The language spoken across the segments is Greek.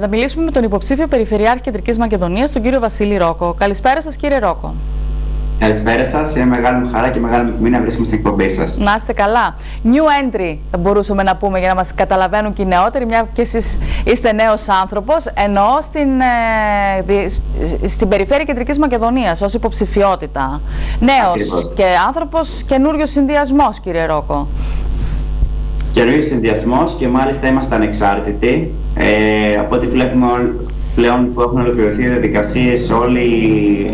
Θα μιλήσουμε με τον υποψήφιο Περιφερειάρχη Κεντρικής Μακεδονίας, τον κύριο Βασίλη Ρόκο. Καλησπέρα σας, κύριε Ρόκο. Καλησπέρα σας. Είναι μεγάλη μου χαρά και μεγάλη μου τιμή να βρίσκομαι στην εκπομπή σας. Να είστε καλά. New entry θα μπορούσαμε να πούμε για να μας καταλαβαίνουν και οι νεότεροι, μια και εσείς είστε νέος άνθρωπος, εννοώ στην Περιφέρεια Κεντρικής Μακεδονίας ως υποψηφιότητα. Νέος και άνθρωπος, καινούριος συνδυασμός, κύριε Ρόκο. Καινούριος συνδυασμός και μάλιστα είμαστε ανεξάρτητοι. Από ό,τι βλέπουμε πλέον που έχουν ολοκληρωθεί οι διαδικασίες, όλοι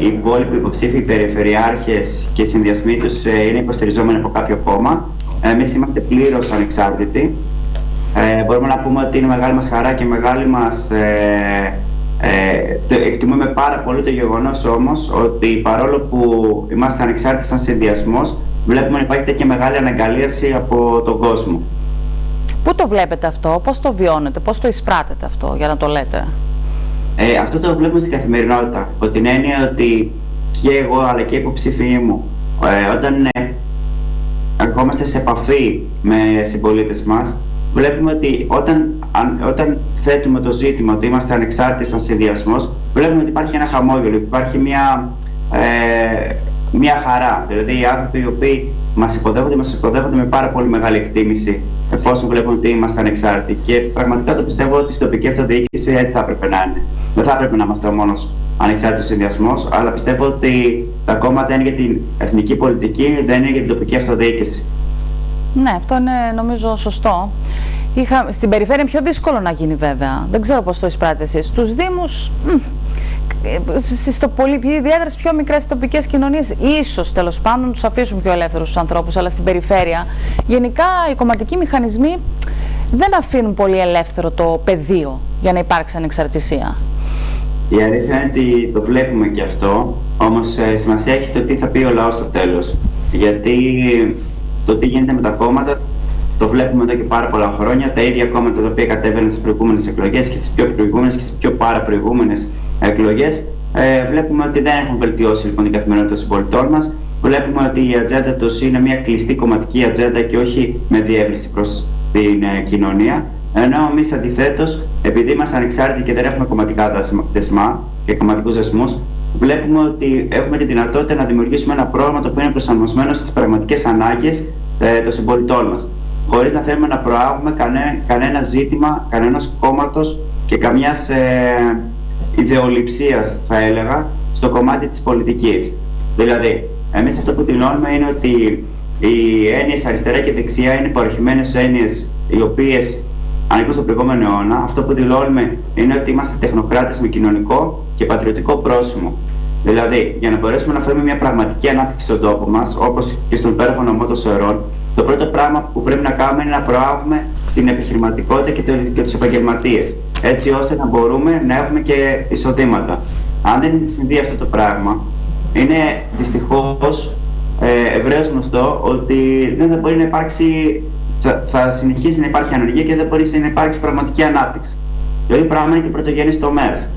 οι υπόλοιποι υποψήφοι περιφερειάρχες και οι συνδυασμοί τους είναι υποστηριζόμενοι από κάποιο κόμμα. Εμείς είμαστε πλήρως ανεξάρτητοι. Μπορούμε να πούμε ότι είναι μεγάλη μας χαρά και μεγάλη μας... εκτιμούμε πάρα πολύ το γεγονός όμως ότι παρόλο που είμαστε ανεξάρτητοι σαν συνδυασμός, βλέπουμε να υπάρχει τέτοια μεγάλη αναγκαλίαση από τον κόσμο. Πού το βλέπετε αυτό, πώς το βιώνετε, πώς το εισπράτετε αυτό, για να το λέτε? Αυτό το βλέπουμε στην καθημερινότητα, από την έννοια ότι και εγώ αλλά και οι υποψήφοι μου, όταν ερχόμαστε σε επαφή με συμπολίτες μας, βλέπουμε ότι όταν θέτουμε το ζήτημα ότι είμαστε ανεξάρτητοι σαν συνδυασμός, βλέπουμε ότι υπάρχει ένα χαμόγελο, υπάρχει μια χαρά. Δηλαδή οι άνθρωποι οι οποίοι μας υποδέχονται με πάρα πολύ μεγάλη εκτίμηση, εφόσον βλέπουν ότι είμαστε ανεξάρτητοι. Και πραγματικά το πιστεύω ότι στην τοπική αυτοδιοίκηση έτσι θα έπρεπε να είναι. Δεν θα έπρεπε να είμαστε μόνος ανεξάρτητος συνδυασμός, αλλά πιστεύω ότι τα κόμματα είναι για την εθνική πολιτική, δεν είναι για την τοπική αυτοδιοίκηση. Ναι, αυτό είναι νομίζω σωστό. Στην περιφέρεια είναι πιο δύσκολο να γίνει βέβαια. Δεν ξέρω πώς το εισπράτετε εσείς. Στους Δήμους, ιδιαίτερα στις πιο μικρές τοπικές κοινωνίες, ίσως τέλος πάντων τους αφήσουν πιο ελεύθερους τους ανθρώπους, αλλά στην περιφέρεια γενικά οι κομματικοί μηχανισμοί δεν αφήνουν πολύ ελεύθερο το πεδίο για να υπάρξει ανεξαρτησία. Η αλήθεια είναι ότι το βλέπουμε και αυτό, όμως σημασία έχει το τι θα πει ο λαός στο τέλος. Γιατί το τι γίνεται με τα κόμματα το βλέπουμε εδώ και πάρα πολλά χρόνια. Τα ίδια κόμματα τα οποία κατέβαιναν στις προηγούμενες εκλογές και στις πιο προηγούμενες και στις πιο παραπροηγούμενες εκλογές, βλέπουμε ότι δεν έχουν βελτιώσει λοιπόν την καθημερινότητα των συμπολιτών μας. Βλέπουμε ότι η ατζέντα τους είναι μια κλειστή κομματική ατζέντα και όχι με διεύρυνση προς την κοινωνία. Ενώ εμείς αντιθέτως, επειδή είμαστε ανεξάρτητοι και δεν έχουμε κομματικά δεσμά και κομματικούς δεσμούς, βλέπουμε ότι έχουμε τη δυνατότητα να δημιουργήσουμε ένα πρόγραμμα το οποίο είναι προσαρμοσμένο στις πραγματικές ανάγκες των συμπολιτών μας, χωρίς να θέλουμε να προάγουμε κανένα ζήτημα, κανένας κόμματος και καμιάς ιδεολειψίας, θα έλεγα, στο κομμάτι της πολιτικής. Δηλαδή, εμείς αυτό που δηλώνουμε είναι ότι οι έννοιες αριστερά και δεξιά είναι παροχημένες έννοιες οι οποίες ανήκουν στον προηγούμενο αιώνα. Αυτό που δηλώνουμε είναι ότι είμαστε τεχνοκράτες με κοινωνικό και πατριωτικό πρόσημο. Δηλαδή, για να μπορέσουμε να φέρουμε μια πραγματική ανάπτυξη στον τόπο μας, όπως και στον υπέροχο νομό των Σερών, το πρώτο πράγμα που πρέπει να κάνουμε είναι να προάγουμε την επιχειρηματικότητα και τους επαγγελματίες, έτσι ώστε να μπορούμε να έχουμε και εισοδήματα. Αν δεν συμβεί αυτό το πράγμα, είναι δυστυχώς ευρέως γνωστό ότι δεν θα μπορεί να υπάρξει, θα συνεχίσει να υπάρχει ανεργία και δεν μπορεί να υπάρξει πραγματική ανάπτυξη. Το ίδιο πράγμα είναι και πρωτογενής τομέας.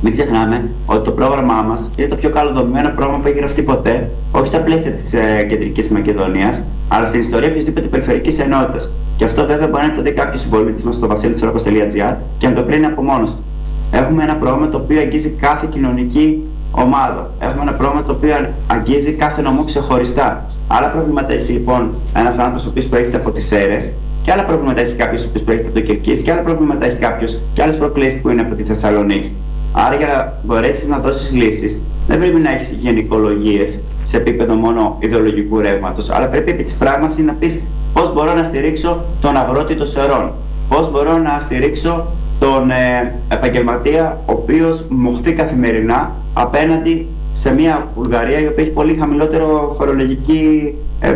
Μην ξεχνάμε ότι το πρόγραμμά μας είναι το πιο καλοδομημένο πρόγραμμα που έχει γραφτεί ποτέ, όχι στα πλαίσια της Κεντρικής Μακεδονίας, αλλά στην ιστορία οποιασδήποτε περιφερειακής ενότητας. Και αυτό βέβαια μπορεί να το δει κάποιος συμπολίτης μας στο vasilisrokos.gr και να το κρίνει από μόνος του. Έχουμε ένα πρόγραμμα το οποίο αγγίζει κάθε κοινωνική ομάδα. Έχουμε ένα πρόγραμμα το οποίο αγγίζει κάθε νομό ξεχωριστά. Άλλα προβλήματα έχει λοιπόν ένας άνθρωπος ο οποίος προέρχεται από τις Σέρρες, και άλλα προβλήματα έχει κάποιος ο οποίος προέρχεται από το Κερκής, και άλλα προβλήματα έχει κάποιος και άλλες προκλήσεις που είναι από τη Θεσσαλονίκη. Άρα, για να μπορέσεις να δώσεις λύσεις, δεν πρέπει να έχεις γενικολογίες σε επίπεδο μόνο ιδεολογικού ρεύματος, αλλά πρέπει επί της πράγματος να πεις πώς μπορώ να στηρίξω τον αγρότη των Σερών, πώς μπορώ να στηρίξω τον επαγγελματία ο οποίος μοχθεί καθημερινά απέναντι σε μια Βουλγαρία η οποία έχει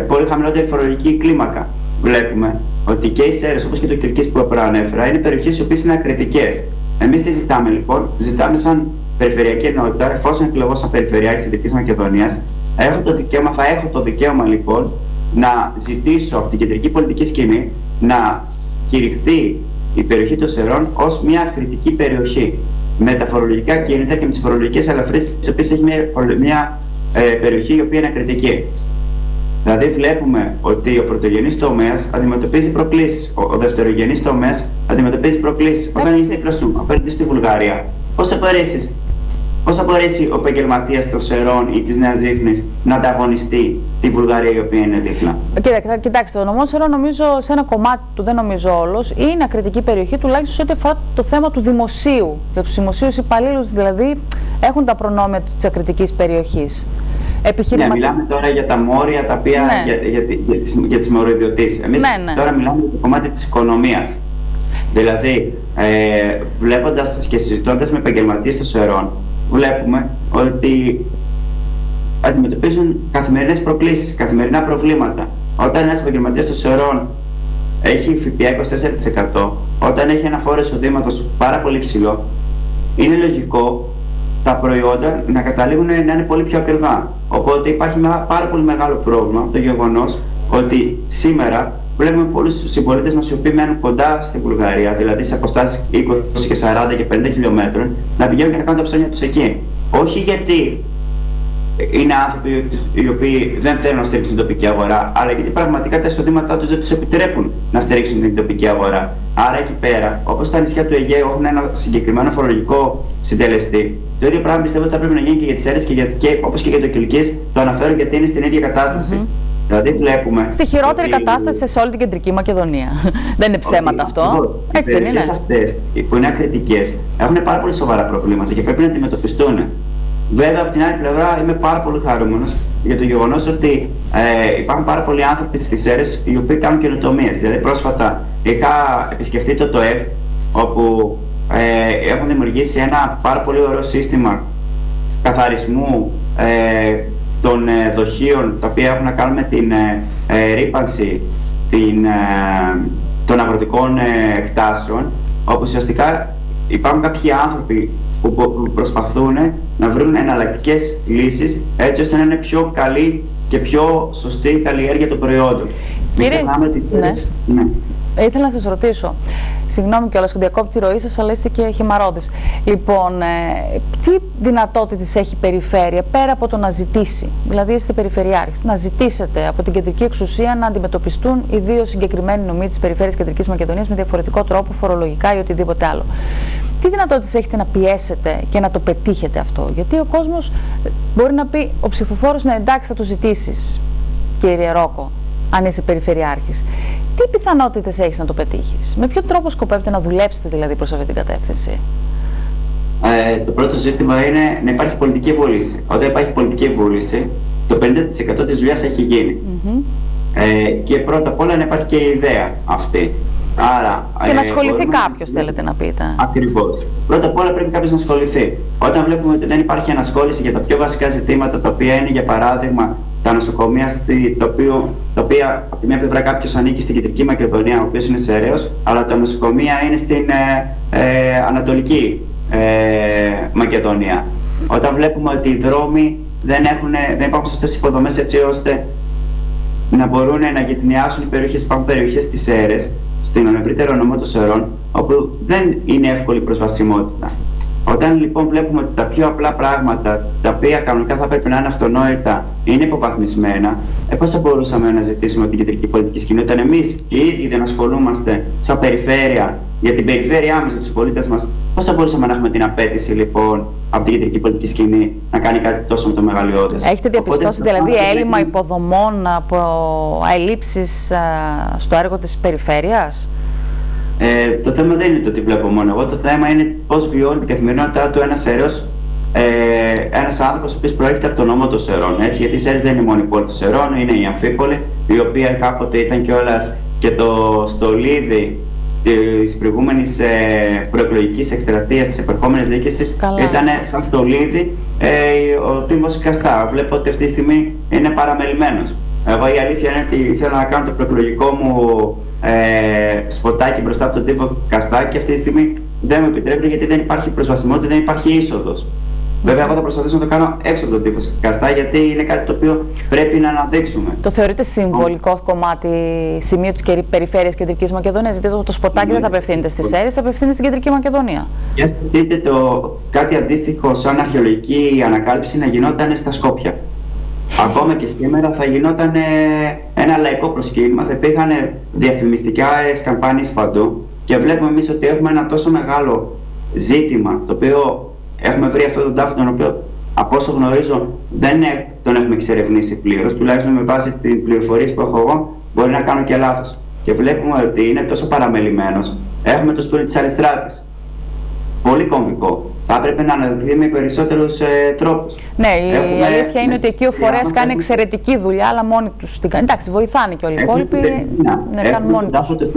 πολύ χαμηλότερη φορολογική κλίμακα. Βλέπουμε ότι και οι Σέρρες, όπως και το Κερκής που προανέφερα, είναι περιοχές οι οποίες είναι ακριτικές. Εμείς τι ζητάμε λοιπόν? Ζητάμε σαν περιφερειακή ενότητα, εφόσον εκλεγώ σαν Περιφερειάρχης Κεντρικής Μακεδονίας, θα έχω το δικαίωμα λοιπόν να ζητήσω από την κεντρική πολιτική σκηνή να κηρυχθεί η περιοχή των Σερών ως μια κριτική περιοχή, με τα φορολογικά κίνητρα και με τις φορολογικές ελαφρύνσεις, τις οποίες έχει μια περιοχή η οποία είναι κριτική. Δηλαδή βλέπουμε ότι ο πρωτογενής τομέας αντιμετωπίζει προκλήσεις, ο δευτερογενής τομέας αντιμετωπίζει προκλήσεις. Όταν είσαι δίπλα σου απέναντι στη Βουλγαρία, πώς θα μπορέσει ο επαγγελματίας των Σερών ή της Νέας Ζήχνης να ανταγωνιστεί τη Βουλγαρία η οποία είναι δίπλα? Κοιτάξτε, το νομό Σερών νομίζω σε ένα κομμάτι του, δεν νομίζω όλος, είναι ακριτική περιοχή, τουλάχιστον σε ό,τι αφορά το θέμα του δημοσίου. Για τους δημοσίους υπαλλήλους δηλαδή έχουν τα προνόμια της ακριτικής περιοχής. Ναι, μιλάμε τώρα για τα μόρια τα οποία για τις μοροϊδιωτήσεις. Εμείς τώρα μιλάμε για το κομμάτι της οικονομίας. Δηλαδή, βλέποντας και συζητώντας με επαγγελματίες των Σερών, βλέπουμε ότι αντιμετωπίζουν καθημερινές προκλήσεις, καθημερινά προβλήματα. Όταν ένας επαγγελματίας των Σερών έχει ΦΠΑ 24%, όταν έχει ένα φόρο εισοδήματος πάρα πολύ ψηλό, είναι λογικό τα προϊόντα να καταλήγουν να είναι πολύ πιο ακριβά. Οπότε υπάρχει ένα πάρα πολύ μεγάλο πρόβλημα, το γεγονός ότι σήμερα βλέπουμε πολλούς συμπολίτες μας οι οποίοι μένουν κοντά στη Βουλγαρία, δηλαδή σε αποστάσεις 20 και 40 και 50 χιλιόμετρων, να πηγαίνουν και να κάνουν τα ψώνια τους εκεί. Όχι γιατί είναι άνθρωποι οι οποίοι δεν θέλουν να στηρίξουν την τοπική αγορά, αλλά γιατί πραγματικά τα εισοδήματά τους δεν τους επιτρέπουν να στηρίξουν την τοπική αγορά. Άρα εκεί πέρα, όπως τα νησιά του Αιγαίου έχουν ένα συγκεκριμένο φορολογικό συντελεστή, το ίδιο πράγμα πιστεύω ότι θα πρέπει να γίνει και για τις Σέρρες και όπως και για το Κιλκής, το αναφέρω γιατί είναι στην ίδια κατάσταση. Δηλαδή βλέπουμε. Στη χειρότερη κατάσταση σε όλη την Κεντρική Μακεδονία. Δεν είναι ψέματα αυτό. Έτσι δεν είναι? Οι περιοχές αυτές που είναι ακριτικές έχουν πάρα πολύ σοβαρά προβλήματα και πρέπει να αντιμετωπιστούν. Βέβαια, από την άλλη πλευρά, είμαι πάρα πολύ χαρούμενος για το γεγονός ότι υπάρχουν πάρα πολλοί άνθρωποι στις Σέρρες οι οποίοι κάνουν καινοτομίες. Δηλαδή, πρόσφατα είχα επισκεφτεί το ΤΟΕΒ, όπου έχουν δημιουργήσει ένα πάρα πολύ ωραίο σύστημα καθαρισμού των δοχείων, τα οποία έχουν να κάνουν με την ρύπανση των αγροτικών εκτάσεων, όπου ουσιαστικά υπάρχουν κάποιοι άνθρωποι που προσπαθούν να βρουν εναλλακτικές λύσεις έτσι ώστε να είναι πιο καλή και πιο σωστή η καλλιέργεια των προϊόντων. Κύριε, ήθελα να σας ρωτήσω, συγγνώμη κιόλας που διακόπτω τη ροή σας, αλλά είστε και χυμαρώδης. Λοιπόν, τι δυνατότητες έχει η περιφέρεια πέρα από το να ζητήσει, δηλαδή είστε περιφερειάρχης, να ζητήσετε από την κεντρική εξουσία να αντιμετωπιστούν οι δύο συγκεκριμένοι νομοί της περιφέρειας Κεντρικής Μακεδονίας με διαφορετικό τρόπο, φορολογικά ή οτιδήποτε άλλο? Τι δυνατότητες έχετε να πιέσετε και να το πετύχετε αυτό? Γιατί ο κόσμος μπορεί να πει, ο ψηφοφόρος, ναι, εντάξει, θα το ζητήσεις, κύριε Ρόκο, αν είσαι περιφερειάρχης. Τι πιθανότητες έχεις να το πετύχεις? Με ποιο τρόπο σκοπεύετε να δουλέψετε δηλαδή προς αυτή την κατεύθυνση? Το πρώτο ζήτημα είναι να υπάρχει πολιτική βούληση. Όταν υπάρχει πολιτική βούληση, το 50% της δουλειάς έχει γίνει. Και πρώτα απ' όλα να υπάρχει και η ιδέα αυτή. Άρα, και να ασχοληθεί κάποιος, θέλετε να πείτε. Ακριβώς. Πρώτα απ' όλα πρέπει κάποιος να ασχοληθεί. Όταν βλέπουμε ότι δεν υπάρχει ανασχόληση για τα πιο βασικά ζητήματα, τα οποία είναι για παράδειγμα τα νοσοκομεία, τα οποία από τη μία πλευρά κάποιος ανήκει στην Κεντρική Μακεδονία, ο οποίος είναι Σερραίος, αλλά τα νοσοκομεία είναι στην Ανατολική Μακεδονία. Όταν βλέπουμε ότι οι δρόμοι δεν υπάρχουν σωστές υποδομές έτσι ώστε να μπορούν να γετνιάσουν οι περιοχές, υπάρχουν περιοχές στις Σέρρες, στην ευρύτερο νομό των Σερών, όπου δεν είναι εύκολη προσβασιμότητα. Όταν λοιπόν βλέπουμε ότι τα πιο απλά πράγματα, τα οποία κανονικά θα πρέπει να είναι αυτονόητα, είναι υποβαθμισμένα, πώς θα μπορούσαμε να ζητήσουμε από την κεντρική πολιτική σκηνή, όταν εμείς οι ίδιοι δεν ασχολούμαστε σαν περιφέρεια για την περιφέρειά μας, για τους πολίτες μας, πώς θα μπορούσαμε να έχουμε την απέτηση λοιπόν από την κεντρική πολιτική σκηνή να κάνει κάτι τόσο με το μεγαλειώδες? Έχετε διαπιστώσει δηλαδή έλλειμμα υποδομών από ελλείψεις στο έργο της περιφέρειας? Το θέμα δεν είναι το τι βλέπω μόνο εγώ, το θέμα είναι πώς βιώνει την καθημερινότητά του ένας Σέρρεος, ένας άνθρωπος ο οποίος προέρχεται από τον νόμο των Σερών. Έτσι, γιατί οι Σέρρες δεν είναι μόνο η πόλη των Σερών, είναι η Αμφίπολη, η οποία κάποτε ήταν κιόλας και το στολίδι της προηγούμενης προεκλογικής εκστρατείας της επερχόμενης διοίκησης. Ήταν σαν στολίδι ο Τύμβος Καστά. Βλέπω ότι αυτή τη στιγμή είναι παραμελημένος. Εγώ η αλήθεια είναι ότι ήθελα να κάνω το προεκλογικό μου σποτάκι μπροστά από τον Τύμβο Καστά και αυτή τη στιγμή δεν μου επιτρέπεται γιατί δεν υπάρχει προσβασιμότητα, δεν υπάρχει είσοδος. Βέβαια, εγώ θα προσπαθήσω να το κάνω έξω από τον Τύμβο Καστά γιατί είναι κάτι το οποίο πρέπει να αναδείξουμε. Το θεωρείτε συμβολικό κομμάτι, σημείο της περιφέρειας Κεντρικής Μακεδονίας? Γιατί το σποτάκι δεν θα απευθύνεται στις Σέρρες, θα απευθύνεται στην Κεντρική Μακεδονία. Γιατί δείτε κάτι αντίστοιχο σαν αρχαιολογική ανακάλυψη να γινόταν στα Σκόπια. Ακόμα και σήμερα θα γινόταν ένα λαϊκό προσκύνημα, θα υπήρχαν διαφημιστικές καμπάνιες παντού και βλέπουμε εμείς ότι έχουμε ένα τόσο μεγάλο ζήτημα, το οποίο έχουμε βρει αυτόν τον τάφο, τον οποίο από όσο γνωρίζω δεν τον έχουμε εξερευνήσει πλήρως, τουλάχιστον με βάση τις πληροφορίες που έχω εγώ, μπορεί να κάνω και λάθος. Και βλέπουμε ότι είναι τόσο παραμελημένος. Έχουμε το σπίτι της Αλιστράτης. Πολύ κομβικό. Θα έπρεπε να αναδειχθεί με περισσότερους τρόπους. Ναι, η αλήθεια είναι ότι εκεί ο φορέας κάνει εξαιρετική δουλειά, αλλά μόνοι τους την κάνουν. Εντάξει, βοηθάνε και όλοι οι υπόλοιποι να κάνουν μόνοι τους.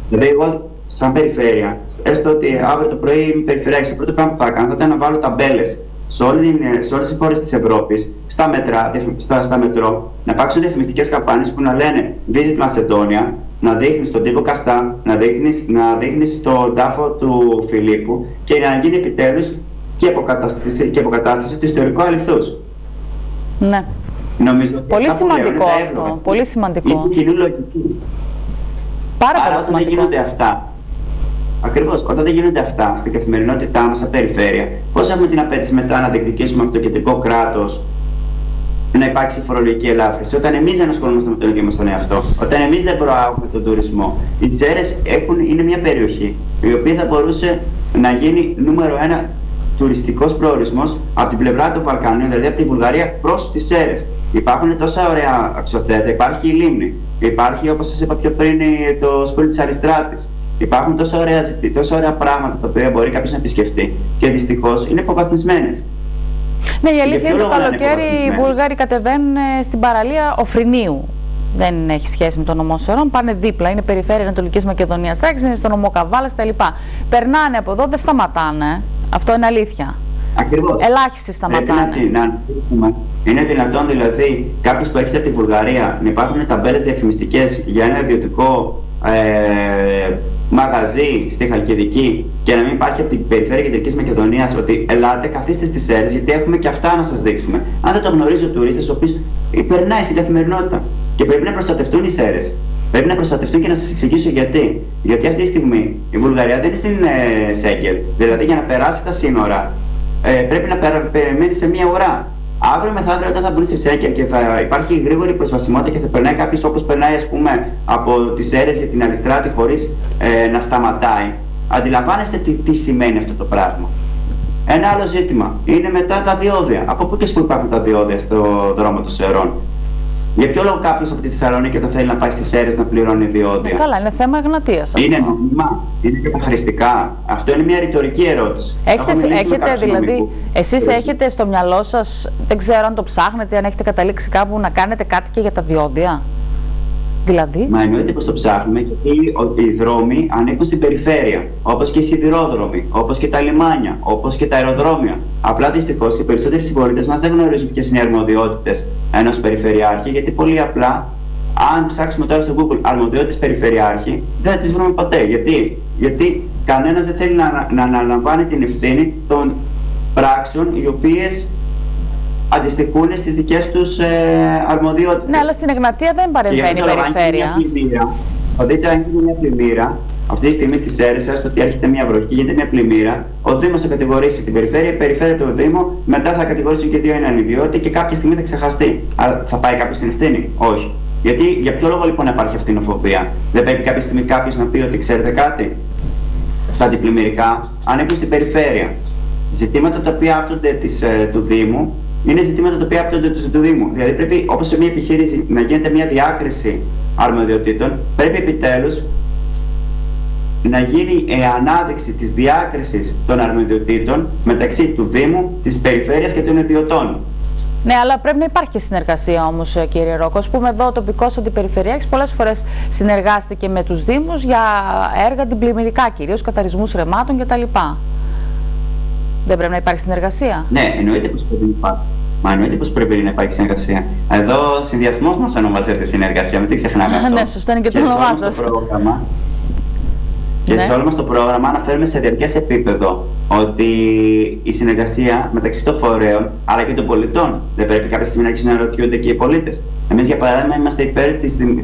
Δηλαδή, εγώ σαν περιφέρεια, έστω ότι αύριο το πρωί είμαι περιφερειάρχης, το πρώτο πράγμα που θα έκανα θα ήταν να βάλω ταμπέλες σε όλες τις χώρες της Ευρώπης, στα μετρό, να υπάρξουν διαφημιστικές καμπάνιες που να λένε Visit Macedonia, να δείχνεις τον τύπο Καστά, να δείχνεις τον τάφο του Φιλίππου και να γίνει επιτέλους και αποκατάσταση του ιστορικού αληθούς. Ναι. Νομίζω πολύ σημαντικό αυτό. Πολύ σημαντικό. Είναι κοινή λογική. Πάρα πολύ σημαντικό. Δεν γίνονται αυτά. Ακριβώς, όταν δεν γίνονται αυτά στην καθημερινότητά μας, σαν περιφέρεια, πώς έχουμε την απέτηση μετά να διεκδικήσουμε από το κεντρικό κράτος να υπάρξει φορολογική ελάφρυνση, όταν εμείς δεν ασχολούμαστε με τον ίδιο μας τον εαυτό, όταν εμείς δεν προάγουμε τον τουρισμό? Οι Τζέρες είναι μια περιοχή η οποία θα μπορούσε να γίνει νούμερο 1 τουριστικός προορισμός από την πλευρά των Βαλκανίων, δηλαδή από τη Βουλγαρία προς τις Σέρρες. Υπάρχουν τόσα ωραία αξιοθέατα, υπάρχει η λίμνη, υπάρχει, όπως σας είπα πιο πριν, το σπίτι της Αλιστράτης. Υπάρχουν τόσα ωραία πράγματα τα οποία μπορεί κάποιος να επισκεφτεί και δυστυχώς είναι υποβαθμισμένες. Ναι, η αλήθεια είναι το καλοκαίρι οι Βούλγαροι κατεβαίνουν στην παραλία Οφρινίου. Δεν έχει σχέση με τον νομό Σερών, πάνε δίπλα. Είναι περιφέρεια Ανατολικής Μακεδονίας, είναι στο νομό Καβάλας κτλ. Περνάνε από εδώ, δεν σταματάνε. Αυτό είναι αλήθεια. Ακριβώς. Ελάχιστοι σταματάνε. Είναι δυνατόν δηλαδή κάποιος που έρχεται από τη Βουλγαρία να υπάρχουν ταμπέλες διαφημιστικές για ένα ιδιωτικό μαγαζί στη Χαλκιδική και να μην υπάρχει από την περιφέρεια Κεντρικής Μακεδονίας ότι ελάτε, καθίστε στις Σέρρες, γιατί έχουμε και αυτά να σας δείξουμε. Αν δεν το γνωρίζει ο τουρίστας, ο οποίος περνάει στην καθημερινότητα. Και πρέπει να προστατευτούν οι Σέρρες. Πρέπει να προστατευτούν και να σας εξηγήσω γιατί. Γιατί αυτή τη στιγμή η Βουλγαρία δεν είναι στην Σέγγελ. Δηλαδή για να περάσει τα σύνορα πρέπει να περιμένει σε μία ώρα. Αύριο μεθαύριο, όταν θα μπουν στη Σέγγελ και θα υπάρχει γρήγορη προσβασιμότητα και θα περνάει κάποιος όπως περνάει, ας πούμε, από τις Σέρρες για την Αλιστράτη χωρίς να σταματάει, αντιλαμβάνεστε τι σημαίνει αυτό το πράγμα. Ένα άλλο ζήτημα είναι μετά τα διόδια. Από πού και πού υπάρχουν τα διόδια στο δρόμο των Σερών? Για ποιο λόγο κάποιος από τη Θεσσαλονίκη όταν θέλει να πάει στις Σέρρες να πληρώνει διόδια? Καλά, είναι θέμα εγνατείας. Είναι νόμιμα, είναι καταχρηστικά. Αυτό είναι μια ρητορική ερώτηση. Έχετε δηλαδή, εσείς έχετε στο μυαλό σας, δεν ξέρω αν το ψάχνετε, αν έχετε καταλήξει κάπου να κάνετε κάτι και για τα διόδια? Δηλαδή. Μα εννοείται πως το ψάχνουμε, γιατί οι δρόμοι ανήκουν στην περιφέρεια, όπως και οι σιδηρόδρομοι, όπως και τα λιμάνια, όπως και τα αεροδρόμια. Απλά δυστυχώς οι περισσότεροι συμπολίτες μας δεν γνωρίζουν ποιες είναι οι αρμοδιότητες ενός περιφερειάρχη, γιατί πολύ απλά, αν ψάξουμε τώρα στο Google αρμοδιότητες περιφερειάρχη, δεν θα τις βρούμε ποτέ. Γιατί κανένας δεν θέλει να αναλαμβάνει την ευθύνη των πράξεων οι οποίες αντιστοιχούν στις δικές τους αρμοδιότητες. Ναι, αλλά στην Εγνατία δεν παρεμβαίνει η περιφέρεια. Θα δείτε, αν γίνει μια πλημμύρα, αυτή τη στιγμή στις Σέρρες, έστω ότι έρχεται μια βροχή και γίνεται μια πλημμύρα, ο Δήμος θα κατηγορήσει την περιφέρεια, η περιφέρεια το Δήμο, μετά θα κατηγορήσουν και δύο έναν ιδιότητα και κάποια στιγμή θα ξεχαστεί. Αλλά θα πάει κάποιος στην ευθύνη? Όχι. Γιατί, για ποιο λόγο λοιπόν υπάρχει αυτή η νοφοβία? Δεν πρέπει κάποια στιγμή κάποιος να πει ότι ξέρετε κάτι? Τα αντιπλημμυρικά ανήκουν στην περιφέρεια. Ζητήματα τα οποία άπτονται του Δήμου είναι ζητήματα τα οποία άπτονται του Δήμου. Δηλαδή, πρέπει, όπως σε μια επιχείρηση, να γίνεται μια διάκριση αρμοδιοτήτων, πρέπει επιτέλους να γίνει ανάδειξη της διάκρισης των αρμοδιοτήτων μεταξύ του Δήμου, της περιφέρειας και των ιδιωτών. Ναι, αλλά πρέπει να υπάρχει και συνεργασία όμως, κύριε Ρόκο. Ας πούμε, εδώ ο τοπικός αντιπεριφερειάρχης πολλές φορές συνεργάστηκε με τους Δήμους για έργα αντιπλημμυρικά, κυρίως καθαρισμούς ρεμάτων κτλ. Δεν πρέπει να υπάρχει συνεργασία? Ναι, εννοείται πως πρέπει να υπάρχει. Μα εννοείται πως πρέπει να υπάρχει συνεργασία. Εδώ ο συνδυασμός μας ονομάζεται συνεργασία, μην το ξεχνάμε αυτό. Ναι, σωστό είναι και το όνομά σας. Και σε όλο μας το πρόγραμμα αναφέρουμε σε διαρκές επίπεδο ότι η συνεργασία μεταξύ των φορέων αλλά και των πολιτών, δεν πρέπει κάποια στιγμή να αρχίσουν να ρωτιούνται και οι πολίτες. Εμείς, για παράδειγμα, είμαστε υπέρ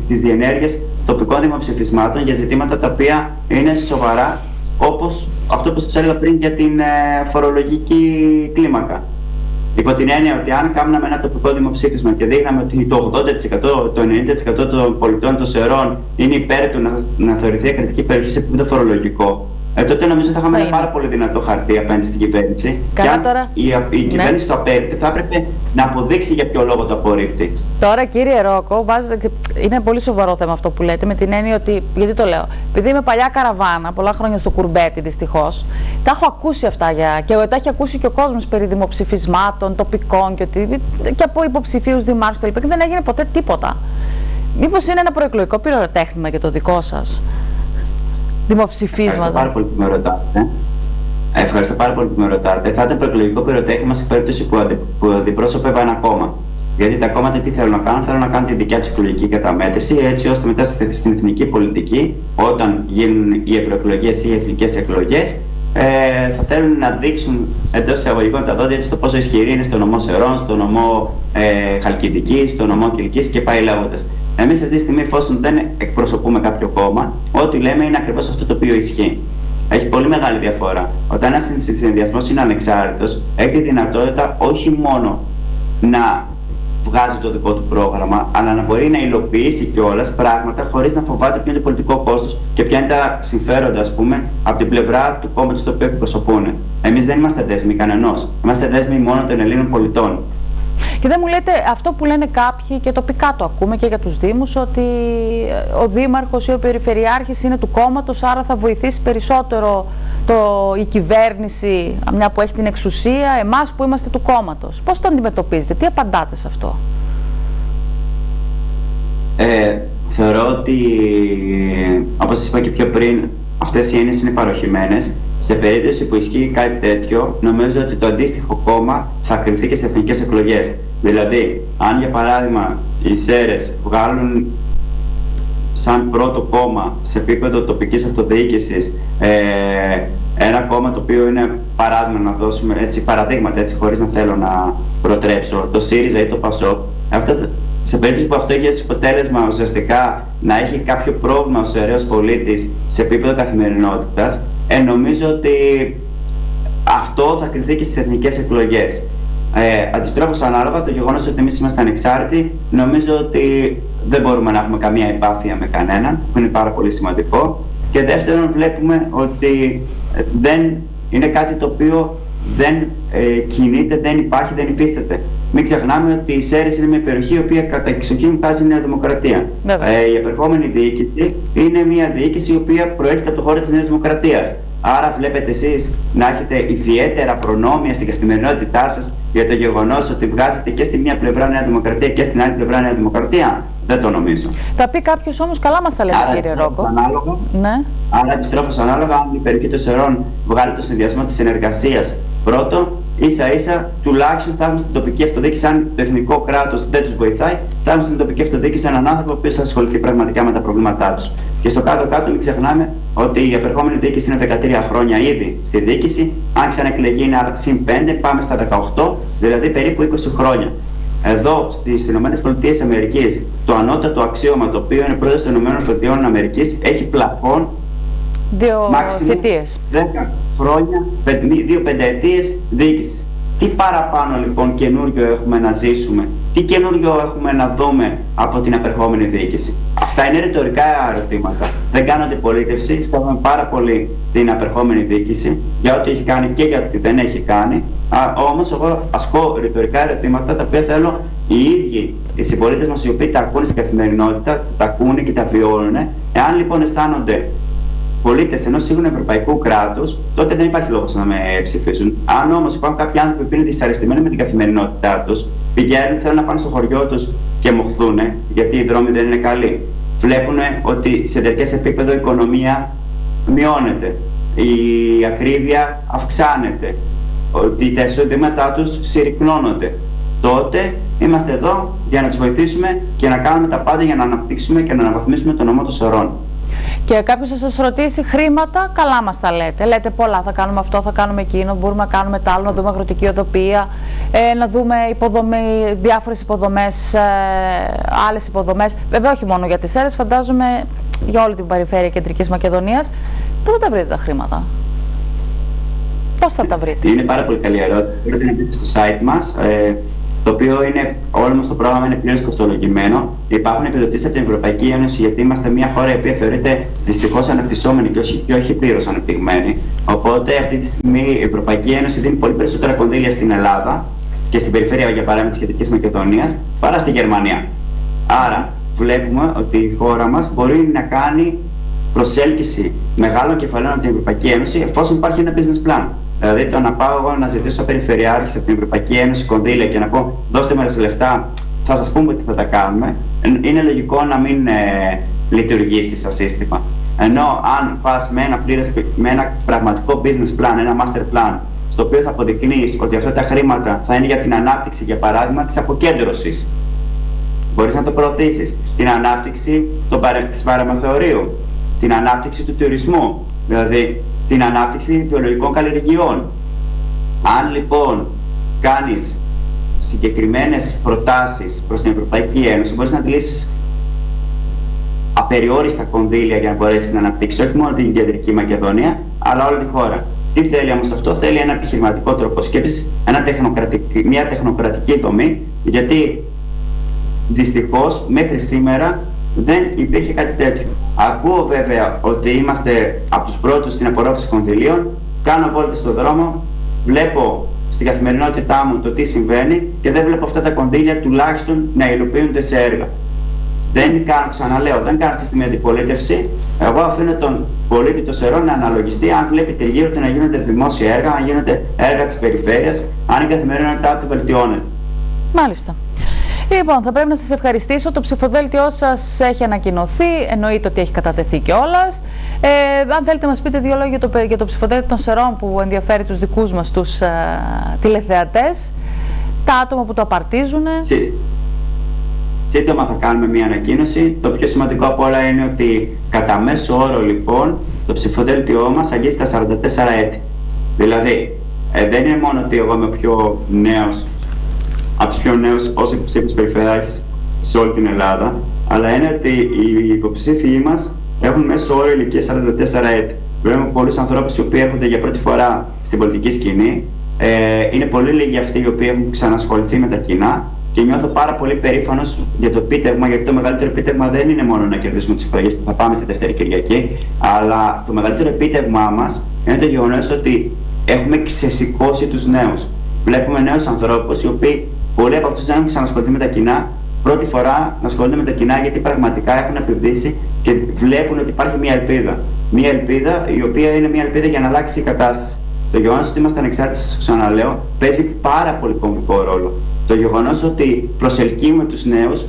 της διενέργειας τοπικών δημοψηφισμάτων για ζητήματα τα οποία είναι σοβαρά, όπως αυτό που σας έλεγα πριν για την φορολογική κλίμακα. Πρέπει να υπάρχει συνεργασία. Εννοείται πως πρέπει να υπάρχει συνεργασία. Εδώ ο συνδυασμός μας ονομάζεται συνεργασία. Μα εννοείται πως πρέπει να υπάρχει. Μα εννοείται πως πρέπει να υπάρχει συνεργασία. Και σε όλο μας το πρόγραμμα αναφέρουμε σε διαρκές επίπεδο ότι η συνεργασία μεταξύ των φορέων αλλά και των πολιτών, δεν πρέπει κάποια στιγμή να αρχίσουν να ρωτιούνται και οι πολίτες. Εμείς, για παράδειγμα, είμαστε υπέρ της διενέργειας τοπικών δημοψηφισμάτων για ζητήματα τα οποία είναι σοβαρά, όπως αυτό που σας έλεγα πριν για την φορολογική κλίμακα. Υπό την έννοια ότι αν κάναμε ένα τοπικό δημοψήφισμα και δείχναμε ότι το 80%, το 90% των πολιτών των Σερών είναι υπέρ του να θεωρηθεί ακρατική περιοχή σε επίπεδο φορολογικό, τότε νομίζω θα είχαμε ένα πάρα πολύ δυνατό χαρτί απέναντι στην κυβέρνηση. Και αν τώρα... η κυβέρνηση το απέρριπτε, θα έπρεπε να αποδείξει για ποιο λόγο το απορρίπτει. Τώρα, κύριε Ρόκο, είναι πολύ σοβαρό θέμα αυτό που λέτε, με την έννοια ότι. Γιατί το λέω, επειδή είμαι παλιά καραβάνα, πολλά χρόνια στο κουρμπέτι δυστυχώς, τα έχω ακούσει αυτά και τα έχει ακούσει και ο κόσμος περί δημοψηφισμάτων, τοπικών και από υποψηφίους δημάρχους κλπ. Και δεν έγινε ποτέ τίποτα. Μήπως είναι ένα προεκλογικό πυροτέχνημα και το δικό σας? Δημοψηφίσματα. Ευχαριστώ πάρα πολύ που με ρωτάτε. Ευχαριστώ πάρα πολύ που με ρωτάτε. Θα ήταν προεκλογικό πυροτέχνημα σε περίπτωση που αντιπρόσωπευα ένα κόμμα. Γιατί τα κόμματα τι θέλουν να κάνουν τη δικιά τους εκλογική καταμέτρηση, έτσι ώστε μετά στην εθνική πολιτική, όταν γίνουν οι ευρωεκλογές ή οι εθνικές εκλογές, θα θέλουν να δείξουν εντός εισαγωγικών τα δόντια στο πόσο ισχυρή είναι στο νομό Σερών, στο νομό Χαλκιδικής, στο νομό Κιλκής και πάει λέγοντας. Εμείς αυτή τη στιγμή, εφόσον δεν εκπροσωπούμε κάποιο κόμμα, ό,τι λέμε είναι ακριβώς αυτό το οποίο ισχύει. Έχει πολύ μεγάλη διαφορά. Όταν ένας συνδυασμός είναι ανεξάρτητος, έχει τη δυνατότητα όχι μόνο να βγάζει το δικό του πρόγραμμα, αλλά να μπορεί να υλοποιήσει κιόλας πράγματα χωρίς να φοβάται ποιο είναι το πολιτικό κόστος και ποια είναι τα συμφέροντα, ας πούμε, από την πλευρά του κόμματος το οποίο εκπροσωπούν. Εμείς δεν είμαστε δέσμοι κανενός. Είμαστε δέσμοι μόνο των Ελλήνων πολιτών. Και δεν μου λέτε αυτό που λένε κάποιοι και τοπικά το ακούμε και για τους Δήμους, ότι ο Δήμαρχος ή ο Περιφερειάρχης είναι του κόμματος, άρα θα βοηθήσει περισσότερο η κυβέρνηση, μια που έχει την εξουσία, εμάς που είμαστε του κόμματος. Πώς το αντιμετωπίζετε, τι απαντάτε σε αυτό? Θεωρώ ότι, όπως σας είπα και πιο πριν, αυτές οι έννοιες είναι παροχημένες. Σε περίπτωση που ισχύει κάτι τέτοιο, νομίζω ότι το αντίστοιχο κόμμα θα κριθεί και στις εθνικές εκλογές. Δηλαδή, αν για παράδειγμα οι Σέρες βγάλουν σαν πρώτο κόμμα σε επίπεδο τοπικής αυτοδιοίκησης ένα κόμμα το οποίο είναι παράδειγμα, να δώσουμε έτσι, παραδείγματα, έτσι, χωρίς να θέλω να προτρέψω, το ΣΥΡΙΖΑ ή το ΠΑΣΟΚ, σε περίπτωση που αυτό έχει ως αποτέλεσμα ουσιαστικά να έχει κάποιο πρόβλημα ο Σεραίος πολίτης σε επίπεδο καθημερινότητας, νομίζω ότι αυτό θα κριθεί και στις εθνικές εκλογές. Αντιστρόφως, ανάλογα, το γεγονός ότι εμείς είμαστε ανεξάρτητοι, νομίζω ότι δεν μπορούμε να έχουμε καμία εμπάθεια με κανέναν, που είναι πάρα πολύ σημαντικό. Και δεύτερον, βλέπουμε ότι δεν είναι κάτι το οποίο δεν κινείται, δεν υπάρχει, δεν υφίσταται. Μην ξεχνάμε ότι η Σέρres είναι μια περιοχή η οποία κατά εξοχήν βγάζει Νέα Δημοκρατία. Η επερχόμενη διοίκηση είναι μια διοίκηση η οποία προέρχεται από το χώρο της Νέας Δημοκρατίας. Άρα βλέπετε εσείς να έχετε ιδιαίτερα προνόμια στην καθημερινότητά σας για το γεγονός ότι βγάζετε και στη μία πλευρά Νέα Δημοκρατία και στην άλλη πλευρά Νέα Δημοκρατία. Δεν το νομίζω. Θα πει κάποιος όμως, καλά μας τα λέτε, κύριε Ρόκο. Ναι. Άρα αντιστρόφως ανάλογα, αν η περιοχή των Σερών βγάλει το συνδυασμό της συνεργασίας πρώτον, ίσα-ίσα τουλάχιστον θα έχουν στην τοπική αυτοδιοίκηση, αν το εθνικό κράτος δεν τους βοηθάει, θα έχουν στην τοπική αυτοδιοίκηση έναν άνθρωπο ο οποίος θα ασχοληθεί πραγματικά με τα προβλήματά τους. Και στο κάτω-κάτω, μην ξεχνάμε ότι η επερχόμενη διοίκηση είναι 13 χρόνια ήδη στη διοίκηση. Αν ξαναεκλεγεί είναι άρα συν 5, πάμε στα 18, δηλαδή περίπου 20 χρόνια. Εδώ στις ΗΠΑ, το ανώτατο αξίωμα το οποίο είναι πρόεδρος των ΗΠΑ έχει πλαφόν 2 θητείες. 10 χρόνια, 2 πενταετίες διοίκησης. Τι παραπάνω λοιπόν καινούριο έχουμε να ζήσουμε, τι καινούριο έχουμε να δούμε από την απερχόμενη διοίκηση? Αυτά είναι ρητορικά ερωτήματα. Δεν κάνω αντιπολίτευση, στέλνουμε πάρα πολύ την απερχόμενη διοίκηση για ό,τι έχει κάνει και για ό,τι δεν έχει κάνει. Όμως εγώ ασκώ ρητορικά ερωτήματα τα οποία θέλω οι ίδιοι οι συμπολίτες μας, οι οποίοι τα ακούνε στην καθημερινότητα, τα ακούνε και τα βιώνουν. Εάν λοιπόν αισθάνονται πολίτες ενός σύγχρονου ευρωπαϊκού κράτους, τότε δεν υπάρχει λόγος να με ψηφίσουν. Αν όμως υπάρχουν κάποιοι άνθρωποι που είναι δυσαρεστημένοι με την καθημερινότητά τους, πηγαίνουν, θέλουν να πάνε στο χωριό τους και μοχθούν, γιατί οι δρόμοι δεν είναι καλοί. Βλέπουν ότι σε διαρκές επίπεδο η οικονομία μειώνεται, η ακρίβεια αυξάνεται, ότι τα εισοδήματά τους συρρυκνώνονται. Τότε είμαστε εδώ για να τους βοηθήσουμε και να κάνουμε τα πάντα για να αναπτύξουμε και να αναβαθμίσουμε τον νομό των Σερών. Και κάποιος θα σας ρωτήσει χρήματα, καλά μας τα λέτε. Λέτε πολλά, θα κάνουμε αυτό, θα κάνουμε εκείνο, μπορούμε να κάνουμε τα άλλο, να δούμε αγροτική οδοποιία, να δούμε διάφορες υποδομές, άλλες υποδομές. Βέβαια όχι μόνο για τις Σέρres, φαντάζομαι για όλη την περιφέρεια Κεντρικής Μακεδονίας. Πού θα τα βρείτε τα χρήματα? Πώς θα τα βρείτε? Είναι πάρα πολύ καλή ερώτηση. Μπορείτε να μπείτε στο site μας, το οποίο είναι, όλο μας το πρόγραμμα είναι πλήρως κοστολογημένο. Υπάρχουν επιδοτήσεις από την Ευρωπαϊκή Ένωση, γιατί είμαστε μια χώρα η οποία θεωρείται δυστυχώς αναπτυσσόμενη και όχι πλήρως ανεπτυγμένη. Οπότε αυτή τη στιγμή η Ευρωπαϊκή Ένωση δίνει πολύ περισσότερα κονδύλια στην Ελλάδα και στην περιφέρεια, για παράδειγμα, της Κεντρικής Μακεδονίας, παρά στη Γερμανία. Άρα, βλέπουμε ότι η χώρα μας μπορεί να κάνει προσέλκυση μεγάλων κεφαλαίων από την Ευρωπαϊκή Ένωση, εφόσον υπάρχει ένα business plan. Δηλαδή, το να πάω εγώ να ζητήσω περιφερειάρχη από την Ευρωπαϊκή Ένωση κονδύλια και να πω δώστε μας λεφτά, θα σας πούμε τι θα τα κάνουμε, είναι λογικό να μην λειτουργήσει σαν σύστημα. Ενώ αν πας με ένα πραγματικό business plan, ένα master plan, στο οποίο θα αποδεικνύεις ότι αυτά τα χρήματα θα είναι για την ανάπτυξη, για παράδειγμα, της αποκέντρωσης. Μπορείς να το προωθήσεις. Την ανάπτυξη της παραμεθορίου, την ανάπτυξη του τουρισμού, δηλαδή την ανάπτυξη βιολογικών καλλιεργειών. Αν λοιπόν κάνεις συγκεκριμένες προτάσεις προς την Ευρωπαϊκή Ένωση, μπορείς να αντιλήσεις απεριόριστα κονδύλια για να μπορέσεις να αναπτύξεις όχι μόνο την Κεντρική Μακεδονία, αλλά όλη τη χώρα. Τι θέλει όμως αυτό? Θέλει ένα επιχειρηματικό τρόπο σκέψης, μια τεχνοκρατική δομή, γιατί δυστυχώς μέχρι σήμερα δεν υπήρχε κάτι τέτοιο. Ακούω βέβαια ότι είμαστε από τους πρώτους στην απορρόφηση κονδυλίων, κάνω βόλτες στον δρόμο, βλέπω στην καθημερινότητά μου το τι συμβαίνει και δεν βλέπω αυτά τα κονδύλια τουλάχιστον να υλοποιούνται σε έργα. Ξαναλέω, δεν κάνω αυτή τη αντιπολίτευση. Εγώ αφήνω τον πολίτη το Σερών να αναλογιστεί αν βλέπει τριγύρω του να γίνονται δημόσια έργα, αν γίνονται έργα της περιφέρειας, αν η καθημερινότητά του βελτιώνεται. Μάλιστα. Λοιπόν, θα πρέπει να σας ευχαριστήσω. Το ψηφοδέλτιό σας έχει ανακοινωθεί, εννοείται ότι έχει κατατεθεί κιόλας. Αν θέλετε να μας πείτε δύο λόγια για το ψηφοδέλτιο των Σερών που ενδιαφέρει τους δικούς μας τους τηλεθεατές, τα άτομα που το απαρτίζουν. Σύντομα θα κάνουμε μια ανακοίνωση. Το πιο σημαντικό από όλα είναι ότι κατά μέσο όρο λοιπόν το ψηφοδέλτιό μας αγγίζει τα 44 έτη. Δηλαδή δεν είναι μόνο ότι εγώ είμαι πιο νέος, από τους πιο νέους ως υποψήφιος περιφερειάρχης σε όλη την Ελλάδα, αλλά είναι ότι οι υποψήφοι μας έχουν μέσο όρο ηλικία 44 έτη. Βλέπουμε πολλούς ανθρώπους οι οποίοι έρχονται για πρώτη φορά στην πολιτική σκηνή. Είναι πολύ λίγοι αυτοί οι οποίοι έχουν ξανασχοληθεί με τα κοινά και νιώθω πάρα πολύ περήφανος για το επίτευγμα, γιατί το μεγαλύτερο επίτευγμα δεν είναι μόνο να κερδίσουμε τις εκλογές που θα πάμε στη Δεύτερη Κυριακή, αλλά το μεγαλύτερο επίτευγμά μας είναι το γεγονός ότι έχουμε ξεσηκώσει τους νέους. Βλέπουμε νέους ανθρώπους οι οποίοι πολλοί από αυτούς δεν έχουν ξανασχοληθεί με τα κοινά, πρώτη φορά να ασχολούνται με τα κοινά γιατί πραγματικά έχουν επιβδίσει και βλέπουν ότι υπάρχει μια ελπίδα. Μια ελπίδα η οποία είναι μια ελπίδα για να αλλάξει η κατάσταση. Το γεγονός ότι είμαστε ανεξάρτητοι, σας ξαναλέω, παίζει πάρα πολύ κομβικό ρόλο. Το γεγονός ότι προσελκύουμε τους νέους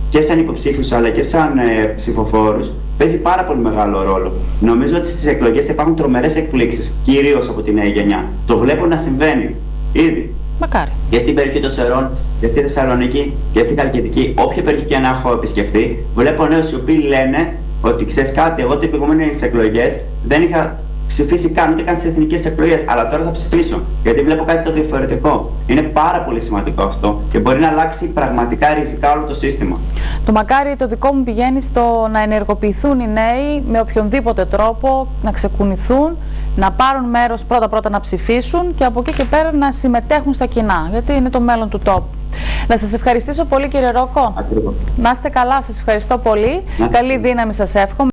και σαν υποψήφιους αλλά και σαν ψηφοφόρους παίζει πάρα πολύ μεγάλο ρόλο. Νομίζω ότι στις εκλογές υπάρχουν τρομερές εκπλήξεις, κυρίως από τη νέα γενιά. Το βλέπω να συμβαίνει ήδη. Μακάρι. Και στην περιοχή των Σερών, και στη Θεσσαλονίκη και στην Χαλκιδική, όποια περιοχή και να έχω επισκεφτεί, βλέπω νέους οι οποίοι λένε ότι ξέρεις κάτι, εγώ την επικομένες εκλογές δεν είχα ψηφίσει καν ούτε καν στις εθνικές εκλογές, αλλά τώρα θα ψηφίσω, γιατί βλέπω κάτι το διαφορετικό. Είναι πάρα πολύ σημαντικό αυτό και μπορεί να αλλάξει πραγματικά ριζικά όλο το σύστημα. Το μακάρι το δικό μου πηγαίνει στο να ενεργοποιηθούν οι νέοι με οποιονδήποτε τρόπο, να ξεκουνηθούν, να πάρουν μέρος πρώτα-πρώτα να ψηφίσουν και από εκεί και πέρα να συμμετέχουν στα κοινά, γιατί είναι το μέλλον του τόπου. Να σας ευχαριστήσω πολύ, κύριε Ρόκο. Ακριβώς. Να είστε καλά, σας ευχαριστώ πολύ. Καλή δύναμη σας εύχομαι.